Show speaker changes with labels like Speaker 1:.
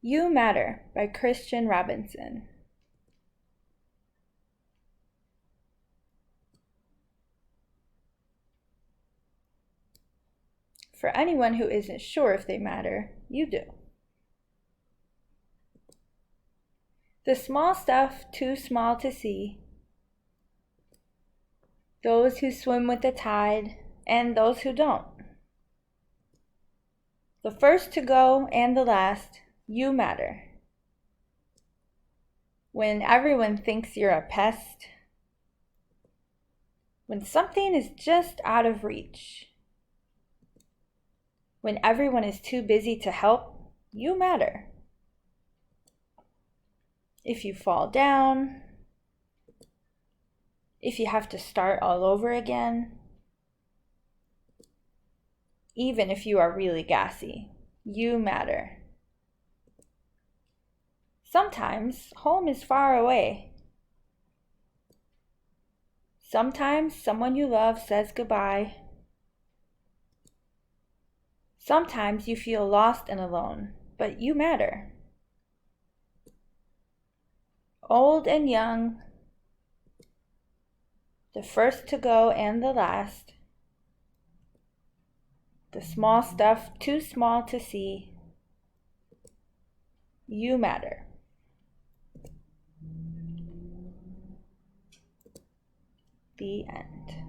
Speaker 1: You Matter by Christian Robinson. For anyone who isn't sure if they matter, you do. The small stuff too small to see. Those who swim with the tide and those who don't. The first to go and the last, you matter. When everyone thinks you're a pest. When something is just out of reach. When everyone is too busy to help, you matter. If you fall down, if you have to start all over again, even if you are really gassy, you matter. Sometimes home is far away. Sometimes someone you love says goodbye. Sometimes you feel lost and alone, but you matter. Old and young, the first to go and the last, the small stuff too small to see, you matter. The end.